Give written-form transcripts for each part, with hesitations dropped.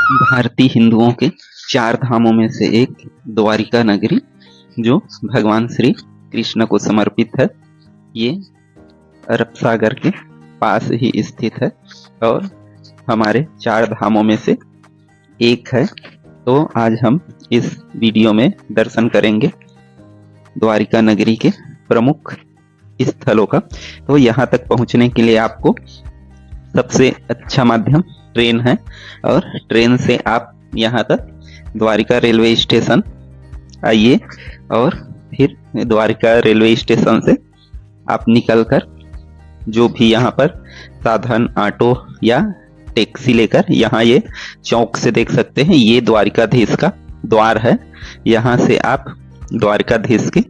भारतीय हिंदुओं के चार धामों में से एक द्वारिका नगरी, जो भगवान श्री कृष्ण को समर्पित है। ये अरब सागर के पास ही स्थित है और हमारे चार धामों में से एक है। तो आज हम इस वीडियो में दर्शन करेंगे द्वारिका नगरी के प्रमुख स्थलों का। तो यहाँ तक पहुँचने के लिए आपको सबसे अच्छा माध्यम ट्रेन है और ट्रेन से आप यहाँ तक द्वारिका रेलवे स्टेशन आइए और फिर द्वारिका रेलवे स्टेशन से आप निकलकर जो भी यहाँ पर साधन ऑटो या टैक्सी लेकर यहाँ ये चौक से देख सकते हैं, ये द्वारिकाधीश का द्वार है। यहाँ से आप द्वारिकाधीश के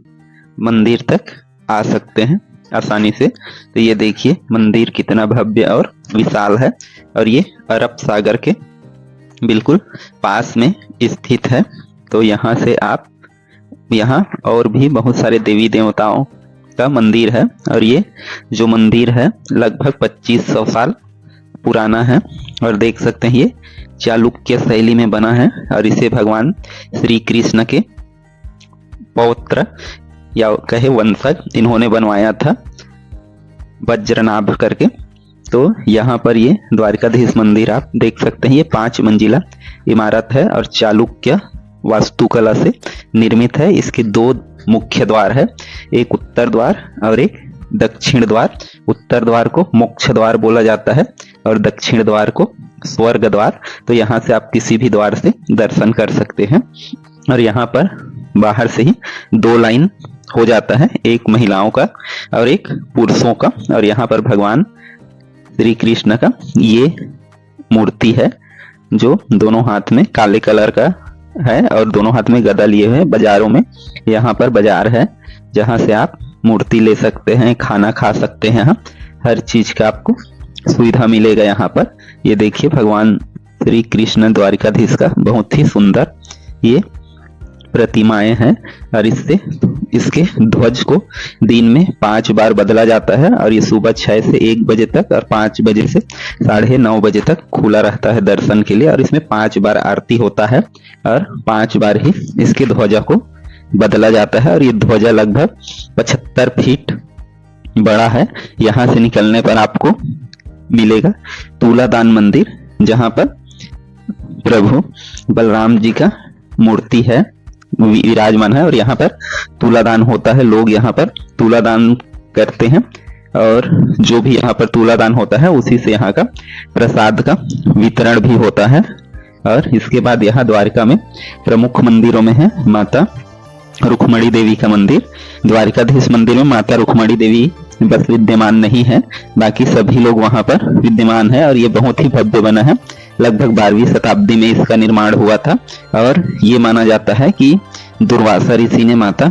मंदिर तक आ सकते हैं आसानी से। तो ये देखिए मंदिर कितना भव्य और विशाल है और ये अरब सागर के बिल्कुल पास में स्थित है। तो यहाँ से आप यहाँ और भी बहुत सारे देवी देवताओं का मंदिर है और ये जो मंदिर है लगभग 2500 साल पुराना है और देख सकते हैं ये चालुक्य शैली में बना है और इसे भगवान श्री कृष्ण के पौत्र या कहे वंशज इन्होंने बनवाया था वज्रनाभ करके। तो यहाँ पर ये द्वारिकाधीश मंदिर आप देख सकते हैं, ये 5 मंजिला इमारत है और चालुक्य वास्तुकला से निर्मित है। इसके 2 मुख्य द्वार है, एक उत्तर द्वार और एक दक्षिण द्वार। उत्तर द्वार को मोक्ष द्वार बोला जाता है और दक्षिण द्वार को स्वर्ग द्वार। तो यहाँ से आप किसी भी द्वार से दर्शन कर सकते हैं और यहाँ पर बाहर से ही 2 लाइन हो जाता है, एक महिलाओं का और एक पुरुषों का। और यहाँ पर भगवान श्री कृष्ण का ये मूर्ति है जो दोनों हाथ में काले कलर का है और दोनों हाथ में गदा लिए हुए। बाजारों में यहाँ पर बाजार है जहाँ से आप मूर्ति ले सकते हैं, खाना खा सकते हैं, हर चीज का आपको सुविधा मिलेगा यहाँ पर। ये देखिए भगवान श्री कृष्ण द्वारिकाधीश का बहुत ही सुंदर ये प्रतिमाएं हैं और इसके ध्वज को दिन में 5 बार बदला जाता है और ये सुबह 6 से 1 बजे तक और 5 बजे से 9:30 बजे तक खुला रहता है दर्शन के लिए। और इसमें 5 बार आरती होता है और 5 बार ही इसके ध्वजा को बदला जाता है और ये ध्वजा लगभग 75 फीट बड़ा है। यहाँ से निकलने पर आपको मिलेगा तुलादान मंदिर, जहाँ पर प्रभु बलराम जी का मूर्ति है विराजमान है और यहाँ पर तुलादान होता है। लोग यहाँ पर तुलादान करते हैं और जो भी यहाँ पर तुलादान होता है उसी से यहाँ का प्रसाद का वितरण भी होता है। और इसके बाद यहाँ द्वारिका में प्रमुख मंदिरों में है माता रुक्मणी देवी का मंदिर। द्वारिकाधीश मंदिर में माता रुक्मणी देवी बस विद्यमान नहीं है, बाकी सभी लोग वहां पर विद्यमान है और ये बहुत ही भव्य बना है। लगभग 12वीं शताब्दी में इसका निर्माण हुआ था और ये माना जाता है कि दुर्वासा ऋषि ने माता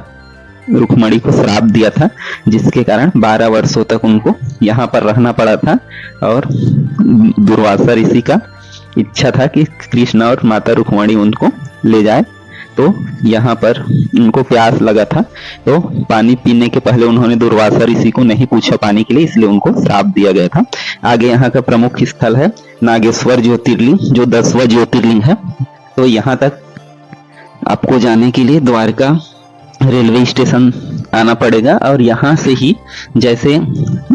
रुक्मणी को श्राप दिया था, जिसके कारण 12 वर्षों तक उनको यहाँ पर रहना पड़ा था। और दुर्वासा ऋषि का इच्छा था कि कृष्ण और माता रुक्मणी उनको ले जाए। तो यहाँ पर उनको प्यास लगा था, तो पानी पीने के पहले उन्होंने दुर्वासा ऋषि को नहीं पूछा पानी के लिए, इसलिए उनको श्राप दिया गया था। आगे यहाँ का प्रमुख स्थल है नागेश्वर ज्योतिर्लिंग, जो 10वां ज्योतिर्लिंग है। तो यहाँ तक आपको जाने के लिए द्वारका रेलवे स्टेशन आना पड़ेगा और यहाँ से ही, जैसे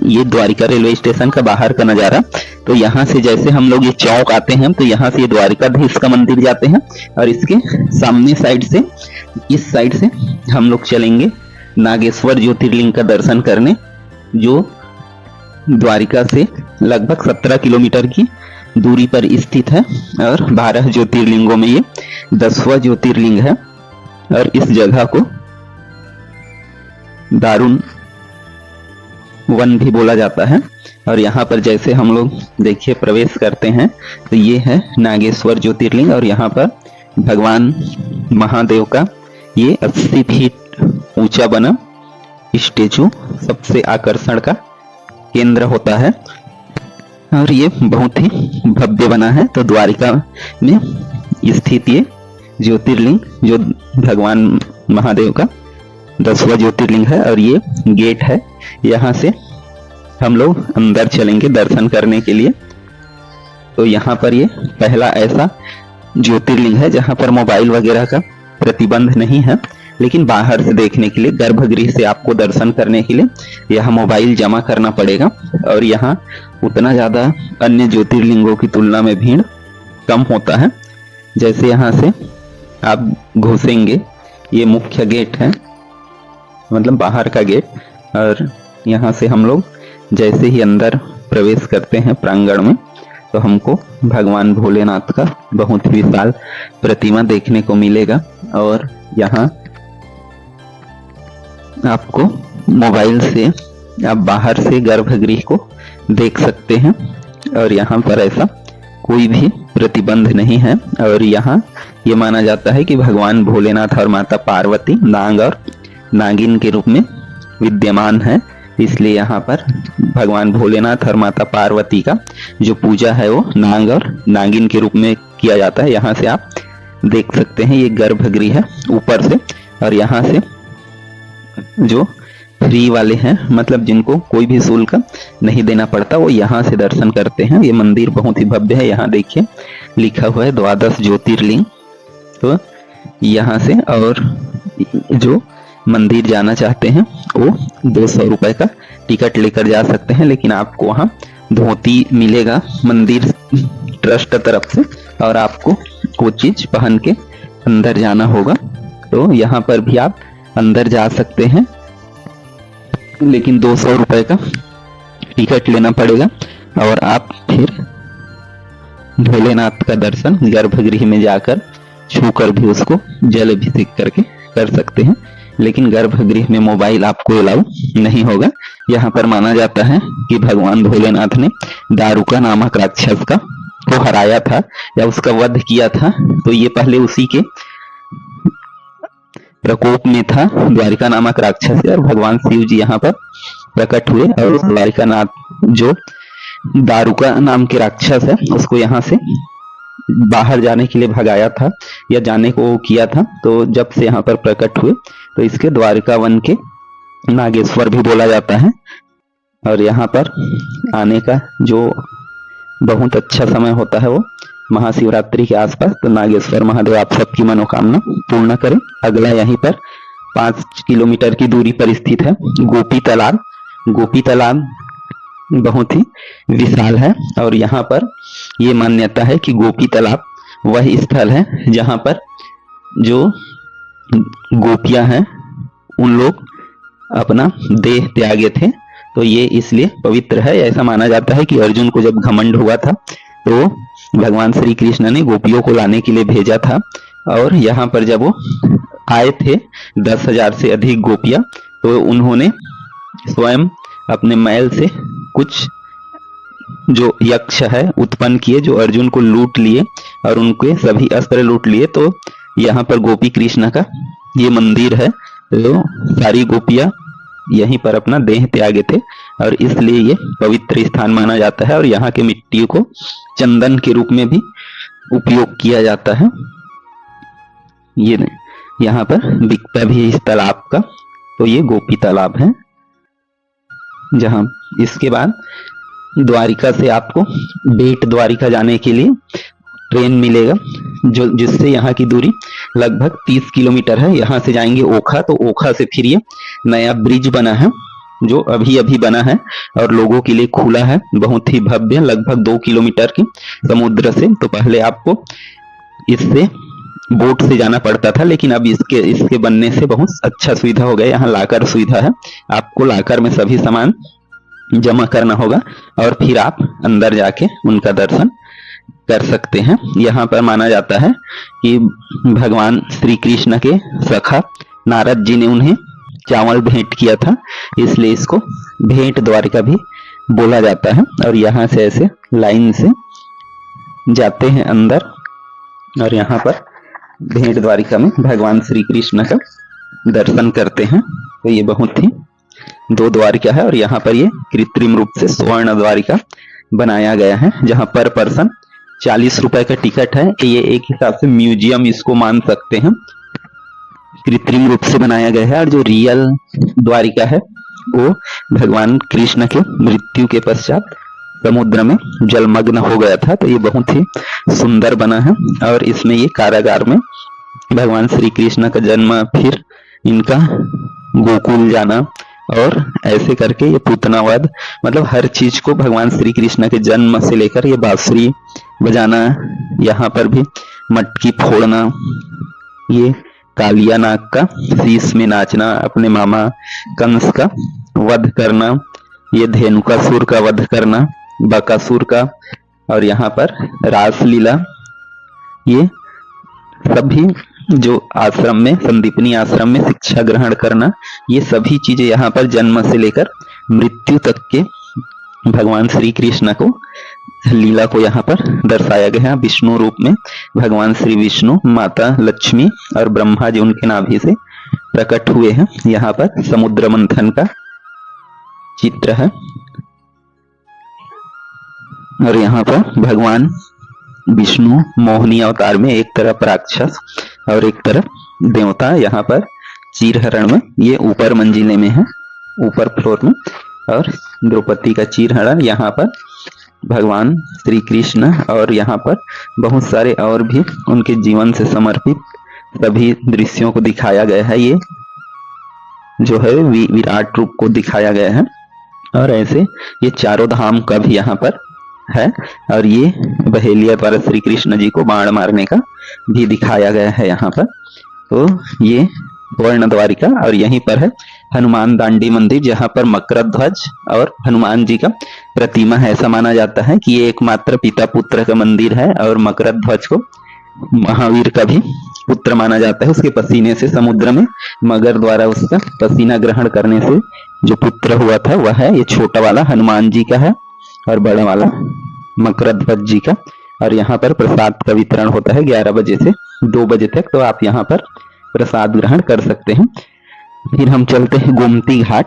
ये द्वारिका रेलवे स्टेशन का बाहर का नज़ारा, तो यहाँ से जैसे हम लोग ये चौक आते हैं तो यहाँ से ये द्वारिकाधीश का मंदिर जाते हैं और इसके सामने साइड से, इस साइड से हम लोग चलेंगे नागेश्वर ज्योतिर्लिंग का दर्शन करने, जो द्वारिका से लगभग 17 किलोमीटर की दूरी पर स्थित है और 12 ज्योतिर्लिंगों में ये 10वां ज्योतिर्लिंग है। और इस जगह को दारुण वन भी बोला जाता है। और यहाँ पर जैसे हम लोग देखिए प्रवेश करते हैं तो ये है नागेश्वर ज्योतिर्लिंग और यहाँ पर भगवान महादेव का ये 80 फीट ऊंचा बना स्टेचू सबसे आकर्षण का केंद्र होता है और ये बहुत ही भव्य बना है। तो द्वारिका में स्थित ये ज्योतिर्लिंग जो भगवान महादेव का 10वां ज्योतिर्लिंग है और ये गेट है, यहाँ से हम लोग अंदर चलेंगे दर्शन करने के लिए। तो यहाँ पर ये पहला ऐसा ज्योतिर्लिंग है जहां पर मोबाइल वगैरह का प्रतिबंध नहीं है, लेकिन बाहर से देखने के लिए, गर्भगृह से आपको दर्शन करने के लिए यहाँ मोबाइल जमा करना पड़ेगा। और यहाँ उतना ज्यादा अन्य ज्योतिर्लिंगों की तुलना में भीड़ कम होता है। जैसे यहाँ से आप घुसेंगे, ये मुख्य गेट है, मतलब बाहर का गेट, और यहाँ से हम लोग जैसे ही अंदर प्रवेश करते हैं प्रांगण में, तो हमको भगवान भोलेनाथ का बहुत विशाल प्रतिमा देखने को मिलेगा। और यहाँ आपको मोबाइल से आप बाहर से गर्भगृह को देख सकते हैं, और यहाँ पर ऐसा कोई भी प्रतिबंध नहीं है। और यहाँ ये माना जाता है कि भगवान भोलेनाथ और माता पार्वती नाग और नागिन के रूप में विद्यमान है, इसलिए यहाँ पर भगवान भोलेनाथ और माता पार्वती का जो पूजा है वो नाग और नागिन के रूप में किया जाता है। यहाँ से आप देख सकते हैं, ये गर्भगृह है ऊपर से। और यहाँ से जो फ्री वाले हैं, मतलब जिनको कोई भी शुल्क नहीं देना पड़ता, वो यहाँ से दर्शन करते हैं। ये मंदिर बहुत ही भव्य है, यहाँ देखिए लिखा हुआ है 12 ज्योतिर्लिंग। तो यहाँ से, और जो मंदिर जाना चाहते हैं वो 200 रुपए का टिकट लेकर जा सकते हैं, लेकिन आपको वहाँ धोती मिलेगा मंदिर ट्रस्ट तरफ से, और आपको वो चीज पहन के अंदर जाना होगा। तो यहाँ पर भी आप अंदर जा सकते हैं, लेकिन 200 रुपए का टिकट लेना पड़ेगा, और आप फिर भोलेनाथ का दर्शन गर्भगृह में जाकर छूकर भी उसको जल अभिषेक करके कर सकते हैं। लेकिन गर्भगृह में मोबाइल आपको अलाउ नहीं होगा। यहाँ पर माना जाता है कि भगवान भोलेनाथ ने दारुका नामक राक्षस को हराया था या उसका वध किया था, तो ये पहले उसी के प्रकोप में था। द्वारिका नामक राक्षस और भगवान शिव जी यहाँ पर प्रकट हुए, और उस द्वारिका नाथ जो दारुका नाम के राक्षस है उसको यहाँ से बाहर जाने के लिए भगाया था या जाने को किया था। तो जब से यहाँ पर प्रकट हुए, तो इसके द्वारिका वन के नागेश्वर भी बोला जाता है। और यहाँ पर आने का जो बहुत अच्छा समय होता है वो महाशिवरात्रि के आसपास। तो नागेश्वर महादेव आप सबकी मनोकामना पूर्ण करें। अगला यहीं पर 5 किलोमीटर की दूरी पर स्थित है गोपी तालाब। गोपी तालाब बहुत ही विशाल है, और यहाँ पर ये मान्यता है कि गोपी तालाब वह स्थल है जहाँ पर जो गोपियां हैं उन लोग अपना देह त्यागे थे। तो ये इसलिए पवित्र है। ऐसा माना जाता है कि अर्जुन को जब घमंड हुआ था, तो भगवान श्री कृष्ण ने गोपियों को लाने के लिए भेजा था, और यहाँ पर जब वो आए थे 10,000 से अधिक गोपियां, तो उन्होंने स्वयं अपने मैल से कुछ जो यक्ष है उत्पन्न किए, जो अर्जुन को लूट लिए और उनके सभी अस्त्र लूट लिए। तो यहाँ पर गोपी कृष्ण का ये मंदिर है, तो सारी गोपियां यहीं पर अपना देह त्यागे थे, और इसलिए ये पवित्र स्थान माना जाता है। और यहाँ के मिट्टी को चंदन के रूप में भी उपयोग किया जाता है। ये यहाँ पर दिखता भी है इस तालाब का, तो ये गोपी तालाब है। जहाँ इसके बाद द्वारिका से आपको बेट द्वारिका जाने के लिए ट्रेन मिलेगा, जो जिससे यहाँ की दूरी लगभग 30 किलोमीटर है। यहाँ से जाएंगे ओखा, तो ओखा से फिर ये नया ब्रिज बना है जो अभी अभी बना है और लोगों के लिए खुला है, बहुत ही भव्य, लगभग 2 किलोमीटर की समुद्र से। तो पहले आपको इससे बोट से जाना पड़ता था, लेकिन अब इसके बनने से बहुत अच्छा सुविधा हो गया। यहाँ लाकर सुविधा है, आपको लाकर में सभी सामान जमा करना होगा और फिर आप अंदर जाके उनका दर्शन कर सकते हैं। यहाँ पर माना जाता है कि भगवान श्री कृष्ण के सखा नारद जी ने उन्हें चावल भेंट किया था, इसलिए इसको भेंट द्वारिका भी बोला जाता है। और यहाँ से ऐसे लाइन से जाते हैं अंदर, और यहाँ पर भेंट द्वारिका में भगवान श्री कृष्ण का दर्शन करते हैं। तो ये बहुत ही 2 द्वारिका है, और यहाँ पर ये कृत्रिम रूप से स्वर्ण द्वारिका बनाया गया है, जहाँ पर पर्सन 40 रुपए का टिकट है। ये एक हिसाब से म्यूजियम इसको मान सकते हैं, कृत्रिम रूप से बनाया गया है। और जो रियल द्वारिका है वो भगवान कृष्ण के मृत्यु के पश्चात समुद्र में जलमग्न हो गया था। तो ये बहुत ही सुंदर बना है। और इसमें ये कारागार में भगवान श्री कृष्ण का जन्म, फिर इनका गोकुल जाना, और ऐसे करके ये पूतनावध, मतलब हर चीज को भगवान श्री कृष्ण के जन्म से लेकर ये बांसुरी बजाना, यहाँ पर भी मटकी फोड़ना, ये कालिया नाग का शीश में नाचना, अपने मामा कंस का वध करना, ये धेनुकासुर का वध करना, बकासुर का, और यहाँ पर रासलीला, ये सभी जो आश्रम में, संदीपनी आश्रम में शिक्षा ग्रहण करना, ये सभी चीजें यहाँ पर जन्म से लेकर मृत्यु तक के भगवान श्री कृष्ण को लीला को यहाँ पर दर्शाया गया है। विष्णु रूप में भगवान श्री विष्णु, माता लक्ष्मी और ब्रह्मा जी उनके नाभि से प्रकट हुए हैं। यहाँ पर समुद्र मंथन का चित्र है। और यहाँ पर भगवान विष्णु मोहिनी अवतार में एक तरफ राक्षस और एक तरफ देवता, यहाँ पर चीरहरण में, ये ऊपर मंजिले में है, ऊपर फ्लोर में, और द्रौपदी का चीरहरण यहाँ पर भगवान श्री कृष्ण, और यहाँ पर बहुत सारे और भी उनके जीवन से समर्पित सभी दृश्यों को दिखाया गया है। ये जो है विराट रूप को दिखाया गया है। और ऐसे ये चारों धाम का भी यहाँ पर है। और ये बहेलिया द्वारा श्री कृष्ण जी को बाण मारने का भी दिखाया गया है यहाँ पर। तो ये वर्ण द्वारिका, और यहीं पर है हनुमान दांडी मंदिर, जहाँ पर मकर ध्वज और हनुमान जी का प्रतिमा है। ऐसा माना जाता है कि ये एकमात्र पिता पुत्र का मंदिर है, और मकर ध्वज को महावीर का भी पुत्र माना जाता है। उसके पसीने से समुद्र में मगर द्वारा उसका पसीना ग्रहण करने से जो पुत्र हुआ था वह है। ये छोटा वाला हनुमान जी का है और बड़ा वाला मकर ध्वज जी का। और यहाँ पर प्रसाद का वितरण होता है 11 बजे से 2 बजे तक, तो आप यहाँ पर प्रसाद ग्रहण कर सकते हैं। फिर हम चलते हैं गोमती घाट।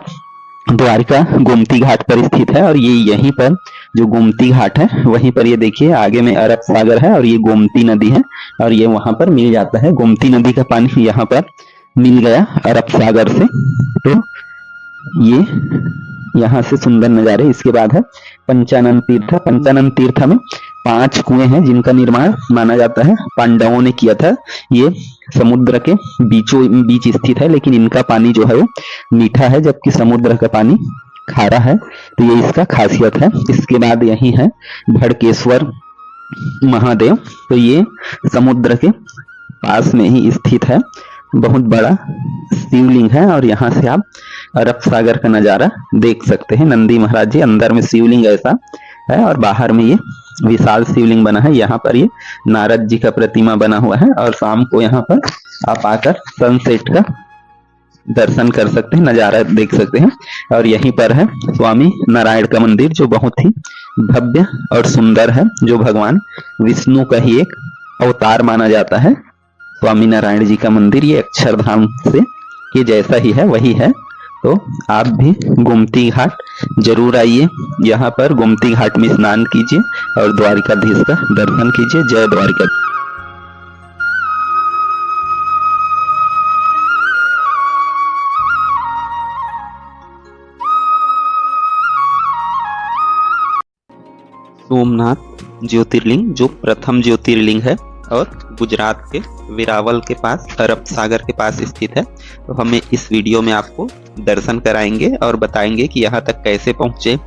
द्वारिका गोमती घाट पर स्थित है, और ये यहीं पर जो गोमती घाट है वहीं पर ये देखिए आगे में अरब सागर है, और ये गोमती नदी है, और ये वहां पर मिल जाता है। गोमती नदी का पानी यहाँ पर मिल गया अरब सागर से। तो ये यहाँ से सुंदर नजारे। इसके बाद है पंचानन तीर्थ। पंचानन तीर्थ में 5 कुएं हैं जिनका निर्माण माना जाता है पांडवों ने किया था। ये समुद्र के बीचों बीच स्थित है, लेकिन इनका पानी जो है वो मीठा है, जबकि समुद्र का पानी खारा है। तो ये इसका खासियत है। इसके बाद यही है भड़केश्वर महादेव। तो ये समुद्र के पास में ही स्थित है, बहुत बड़ा शिवलिंग है, और यहाँ से आप अरब सागर का नजारा देख सकते हैं। नंदी महाराज जी, अंदर में शिवलिंग ऐसा है, और बाहर में ये विशाल शिवलिंग बना है। यहाँ पर ये नारद जी का प्रतिमा बना हुआ है, और शाम को यहाँ पर आप आकर सनसेट का दर्शन कर सकते हैं, नजारा देख सकते हैं। और यहीं पर है स्वामी नारायण का मंदिर, जो बहुत ही भव्य और सुंदर है, जो भगवान विष्णु का ही एक अवतार माना जाता है। स्वामी नारायण जी का मंदिर ये अक्षरधाम से के जैसा ही है, वही है। तो आप भी गोमती घाट जरूर आइए, यहाँ पर गोमती घाट में स्नान कीजिए और द्वारिकाधीश का दर्शन कीजिए। जय द्वारिका। सोमनाथ ज्योतिर्लिंग जो प्रथम ज्योतिर्लिंग है, और गुजरात के वेरावल के पास, अरब सागर के पास स्थित है। तो हमें इस वीडियो में आपको दर्शन कराएंगे और बताएंगे कि यहाँ तक कैसे पहुँचे,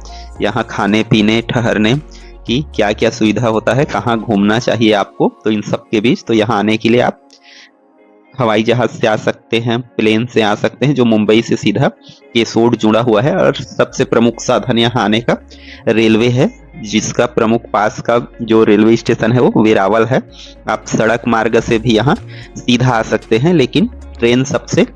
यहाँ खाने पीने ठहरने की क्या क्या सुविधा होता है, कहाँ घूमना चाहिए आपको। तो इन सब के बीच तो यहाँ आने के लिए आप हवाई जहाज से आ सकते हैं, प्लेन से आ सकते हैं, जो मुंबई से सीधा केसोड जुड़ा हुआ है। और सबसे प्रमुख साधन यहाँ आने का रेलवे है, जिसका प्रमुख पास का जो रेलवे स्टेशन है वो वेरावल है। आप सड़क मार्ग से भी यहाँ सीधा आ सकते हैं, लेकिन ट्रेन सबसे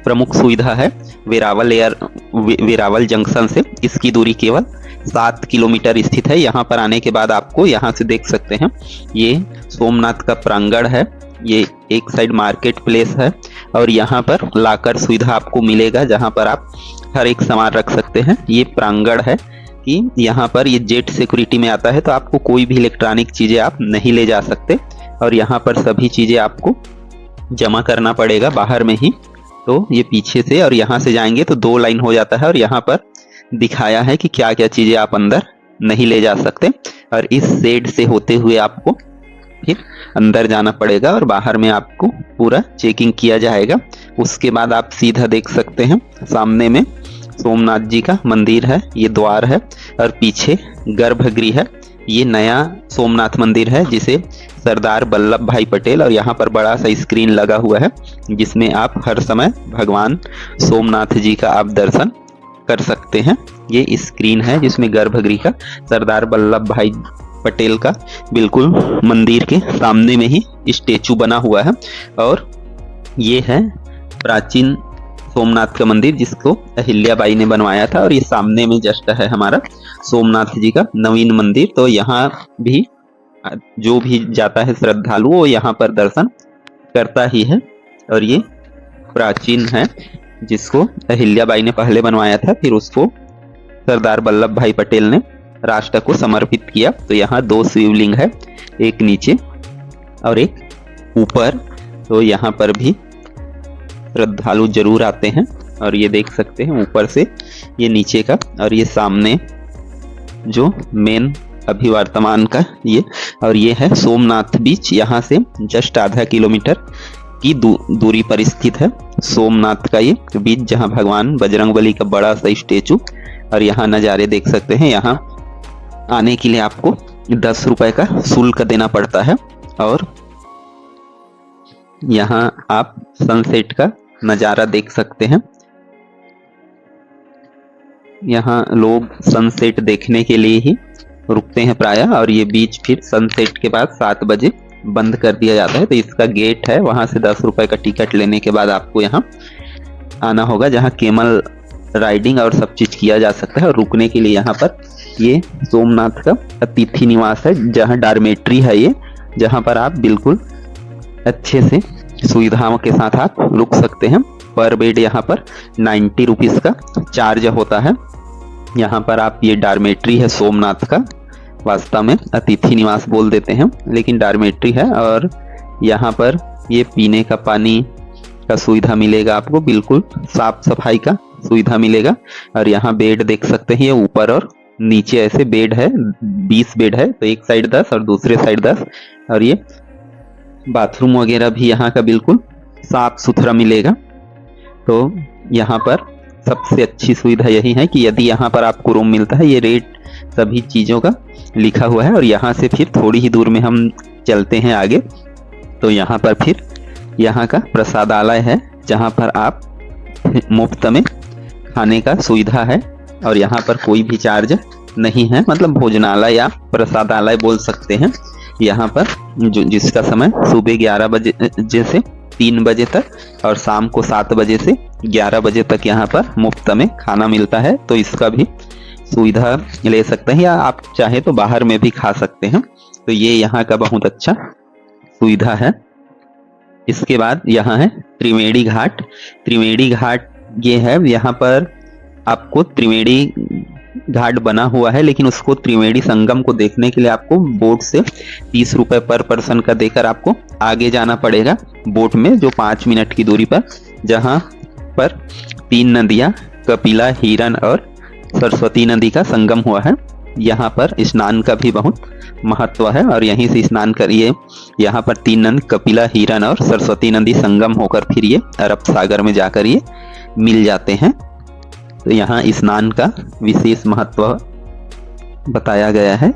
प्रमुख सुविधा है वेरावल जंक्शन से। इसकी दूरी केवल 7 किलोमीटर स्थित है। यहाँ पर आने के बाद आपको यहाँ से देख सकते हैं ये सोमनाथ का प्रांगण है, ये एक साइड मार्केट प्लेस है, और यहाँ पर लाकर सुविधा आपको मिलेगा, जहाँ पर आप हर एक सामान रख सकते हैं। ये प्रांगण है कि यहाँ पर ये जेट सिक्योरिटी में आता है, तो आपको कोई भी इलेक्ट्रॉनिक चीज़ें आप नहीं ले जा सकते, और यहाँ पर सभी चीज़ें आपको जमा करना पड़ेगा बाहर में ही। तो ये पीछे से और यहाँ से जाएंगे तो 2 लाइन हो जाता है, और यहाँ पर दिखाया है कि क्या क्या चीज़ें आप अंदर नहीं ले जा सकते, और इस शेड से होते हुए आपको फिर अंदर जाना पड़ेगा और बाहर में आपको पूरा चेकिंग किया जाएगा। उसके बाद आप सीधा देख सकते हैं सामने में सोमनाथ जी का मंदिर है, ये द्वार है, और पीछे गर्भगृह है। ये नया सोमनाथ मंदिर है जिसे सरदार वल्लभ भाई पटेल, और यहाँ पर बड़ा सा स्क्रीन लगा हुआ है जिसमें आप हर समय भगवान सोमनाथ जी का आप दर्शन कर सकते हैं। ये स्क्रीन है जिसमें गर्भगृह का सरदार वल्लभ भाई पटेल का बिल्कुल मंदिर के सामने में ही स्टेचू बना हुआ है। और ये है प्राचीन सोमनाथ का मंदिर जिसको अहिल्याबाई ने बनवाया था, और ये सामने में जस्ट है हमारा सोमनाथ जी का नवीन मंदिर। तो यहाँ भी जो भी जाता है श्रद्धालु वो यहाँ पर दर्शन करता ही है। और ये प्राचीन है जिसको अहिल्याबाई ने पहले बनवाया था, फिर उसको सरदार वल्लभ भाई पटेल ने राष्ट्र को समर्पित किया। तो यहाँ 2 शिवलिंग है, एक नीचे और एक ऊपर। तो यहाँ पर भी श्रद्धालु जरूर आते हैं, और ये देख सकते हैं ऊपर से ये नीचे का, और ये सामने जो मेन अभी वर्तमान का ये, और ये है सोमनाथ बीच। यहाँ से जस्ट आधा किलोमीटर की दूरी पर स्थित है सोमनाथ का ये बीच, जहाँ भगवान बजरंगबली का बड़ा सा स्टेचू। और यहाँ नज़ारे देख सकते हैं। यहाँ आने के लिए आपको 10 रुपए का शुल्क देना पड़ता है, और यहाँ आप सनसेट का नज़ारा देख सकते हैं। यहाँ लोग सनसेट देखने के लिए ही रुकते हैं प्रायः, और ये बीच फिर सनसेट के बाद 7 बजे बंद कर दिया जाता है। तो इसका गेट है, वहाँ से 10 रुपए का टिकट लेने के बाद आपको यहाँ आना होगा, जहाँ केमल राइडिंग और सब चीज़ किया जा सकता है। और रुकने के लिए यहाँ पर ये सोमनाथ का अतिथि निवास है, जहाँ डॉर्मेट्री है ये, जहाँ पर आप बिल्कुल अच्छे से सुविधाओं के साथ आप रुक सकते हैं। पर बेड यहाँ पर 90 रुपीज़ का चार्ज होता है। यहाँ पर आप, ये डॉर्मेट्री है सोमनाथ का, वास्तव में अतिथि निवास बोल देते हैं लेकिन डॉर्मेट्री है। और यहाँ पर ये पीने का पानी का सुविधा मिलेगा आपको, बिल्कुल साफ सफाई का सुविधा मिलेगा। और यहाँ बेड देख सकते हैं, ये ऊपर और नीचे ऐसे बेड है, 20 बेड है, तो एक साइड 10 और दूसरे साइड 10। और ये बाथरूम वगैरह भी यहाँ का बिल्कुल साफ सुथरा मिलेगा। तो यहाँ पर सबसे अच्छी सुविधा यही है कि यदि यहाँ पर आपको रूम मिलता है, ये रेट सभी चीज़ों का लिखा हुआ है। और यहाँ से फिर थोड़ी ही दूर में हम चलते हैं आगे, तो यहाँ पर फिर यहाँ का प्रसादालय है, जहाँ पर आप मुफ्त में खाने का सुविधा है, और यहाँ पर कोई भी चार्ज नहीं है, मतलब भोजनालय या प्रसादालय बोल सकते हैं। यहाँ पर जिसका समय सुबह 11 बजे से 3 बजे तक और शाम को 7 बजे से 11 बजे तक यहाँ पर मुफ्त में खाना मिलता है। तो इसका भी सुविधा ले सकते हैं, या आप चाहे तो बाहर में भी खा सकते हैं। तो ये यहाँ का बहुत अच्छा सुविधा है। इसके बाद यहाँ है त्रिवेणी घाट। त्रिवेणी घाट ये है, यहाँ पर आपको त्रिवेणी घाट बना हुआ है, लेकिन उसको त्रिवेणी संगम को देखने के लिए आपको बोट से 30 रुपए पर पर्सन का देकर आपको आगे जाना पड़ेगा बोट में, जो 5 मिनट की दूरी पर, जहाँ पर 3 नदियाँ कपिला, हिरन और सरस्वती नदी का संगम हुआ है। यहाँ पर स्नान का भी बहुत महत्व है, और यहीं से स्नान करिए। यहाँ पर 3 नदी कपिला, हिरन और सरस्वती नदी संगम होकर फिर ये अरब सागर में जाकर ये मिल जाते हैं। तो यहाँ स्नान का विशेष महत्व बताया गया है।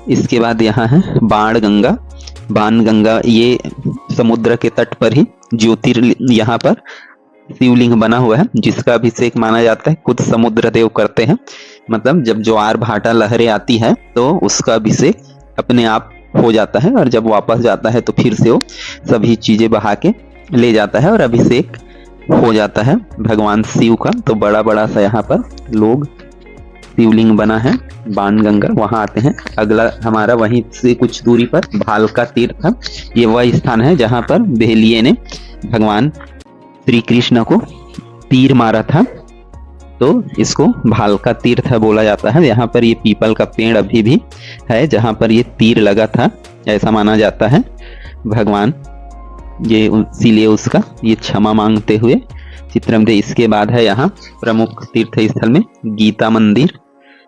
इसके बाद यहाँ है बाणगंगा। बाणगंगा ये समुद्र के तट पर ही ज्योतिर्लिंग, यहाँ पर शिवलिंग बना हुआ है, जिसका अभिषेक माना जाता है खुद समुद्र देव करते हैं। मतलब जब ज्वार भाटा लहरें आती है तो उसका अभिषेक अपने आप हो जाता है, और जब वापस जाता है तो फिर से वो सभी चीजें बहा के ले जाता है और अभिषेक हो जाता है भगवान शिव का। तो बड़ा बड़ा सा यहाँ पर लोग शिवलिंग बना है बाणगंगा, वहाँ आते हैं। अगला हमारा वहीं से कुछ दूरी पर भालका तीर्थ, ये वह स्थान है जहाँ पर बेहलिए ने भगवान श्री कृष्ण को तीर मारा था, तो इसको भालका तीर्थ बोला जाता है। यहाँ पर ये पीपल का पेड़ अभी भी है जहाँ पर ये तीर लगा था, ऐसा माना जाता है। भगवान ये इसीलिए उसका ये क्षमा मांगते हुए चित्र में। इसके बाद है यहाँ प्रमुख तीर्थ स्थल में गीता मंदिर।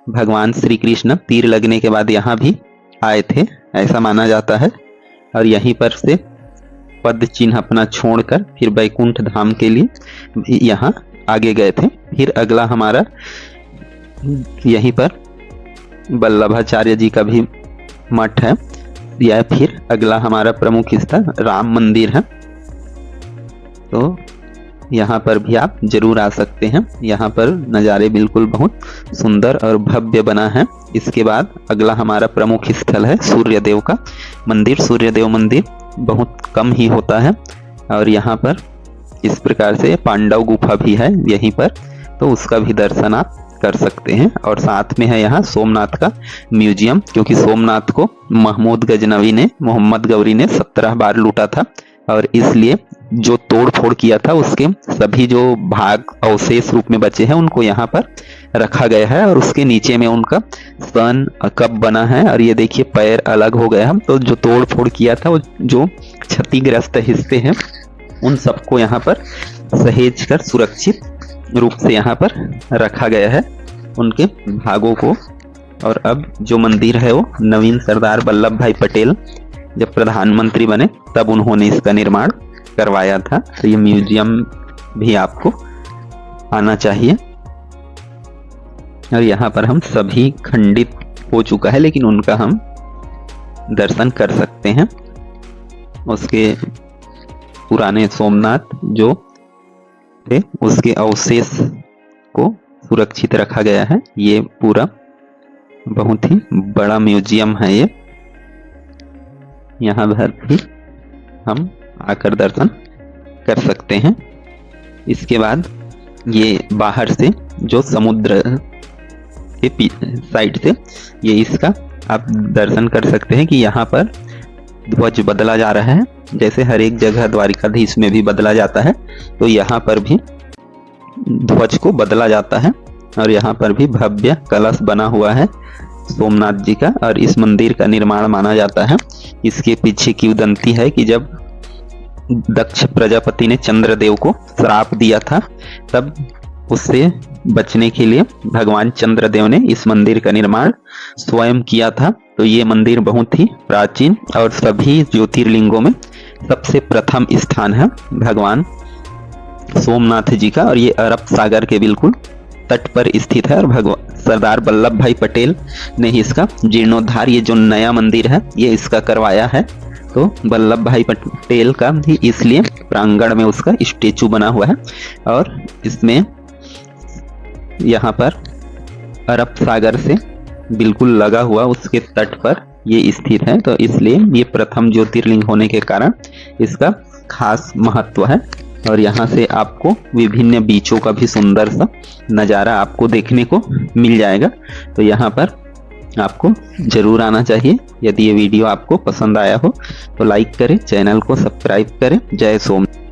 भगवान श्री कृष्ण तीर लगने के बाद यहाँ भी आए थे, ऐसा माना जाता है। और यहीं पर से पद चिन्ह अपना छोड़कर फिर वैकुंठ धाम के लिए यहाँ आगे गए थे। फिर अगला हमारा यहीं पर वल्लभाचार्य जी का भी मठ है। यह फिर अगला हमारा प्रमुख स्थल राम मंदिर है, तो यहाँ पर भी आप जरूर आ सकते हैं। यहाँ पर नज़ारे बिल्कुल बहुत सुंदर और भव्य बना है। इसके बाद अगला हमारा प्रमुख स्थल है सूर्यदेव का मंदिर। सूर्यदेव मंदिर बहुत कम ही होता है और यहाँ पर इस प्रकार से पांडव गुफा भी है यहीं पर, तो उसका भी दर्शन आप कर सकते हैं। और साथ में है यहाँ सोमनाथ का म्यूजियम, क्योंकि सोमनाथ को महमूद गजनवी ने, मोहम्मद गौरी ने 17 बार लूटा था और इसलिए जो तोड़ फोड़ किया था उसके सभी जो भाग अवशेष रूप में बचे हैं उनको यहाँ पर रखा गया है। और उसके नीचे में उनका सन कब बना है और ये देखिए पैर अलग हो गया है। तो जो तोड़ फोड़ किया था वो जो क्षतिग्रस्त हिस्से हैं उन सबको यहाँ पर सहेज कर सुरक्षित रूप से यहाँ पर रखा गया है उनके भागों को। और अब जो मंदिर है वो नवीन सरदार वल्लभ भाई पटेल जब प्रधानमंत्री बने तब उन्होंने इसका निर्माण करवाया था। तो ये म्यूजियम भी आपको आना चाहिए। और यहाँ पर हम सभी खंडित हो चुका है लेकिन उनका हम दर्शन कर सकते हैं। उसके पुराने सोमनाथ जो थे उसके अवशेष को सुरक्षित रखा गया है। ये पूरा बहुत ही बड़ा म्यूजियम है ये, यहाँ पर भी हम आकर दर्शन कर सकते हैं। इसके बाद ये बाहर से जो समुद्र के साइड से ये इसका आप दर्शन कर सकते हैं कि यहाँ पर ध्वज बदला जा रहा है, जैसे हर एक जगह द्वारिकाधीश में भी बदला जाता है तो यहाँ पर भी ध्वज को बदला जाता है। और यहाँ पर भी भव्य कलश बना हुआ है सोमनाथ जी का। और इस मंदिर का निर्माण माना जाता है, इसके पीछे की उदंती है कि जब दक्ष प्रजापति ने चंद्रदेव को श्राप दिया था तब उससे बचने के लिए भगवान चंद्रदेव ने इस मंदिर का निर्माण स्वयं किया था। तो ये मंदिर बहुत ही प्राचीन और सभी ज्योतिर्लिंगों में सबसे प्रथम स्थान है भगवान सोमनाथ जी का। और ये अरब सागर के बिल्कुल तट पर स्थित है और भगवान सरदार वल्लभ भाई पटेल ने ही इसका जीर्णोद्धार, ये जो नया मंदिर है ये इसका करवाया है। तो वल्लभ भाई पटेल का भी इसलिए प्रांगण में उसका स्टेचू बना हुआ है और इसमें यहाँ पर अरब सागर से बिल्कुल लगा हुआ उसके तट पर ये स्थित है। तो इसलिए ये प्रथम ज्योतिर्लिंग होने के कारण इसका खास महत्व है। और यहाँ से आपको विभिन्न बीचों का भी सुंदर सा नज़ारा आपको देखने को मिल जाएगा। तो यहाँ पर आपको जरूर आना चाहिए। यदि ये वीडियो आपको पसंद आया हो तो लाइक करें, चैनल को सब्सक्राइब करें। जय सोमनाथ।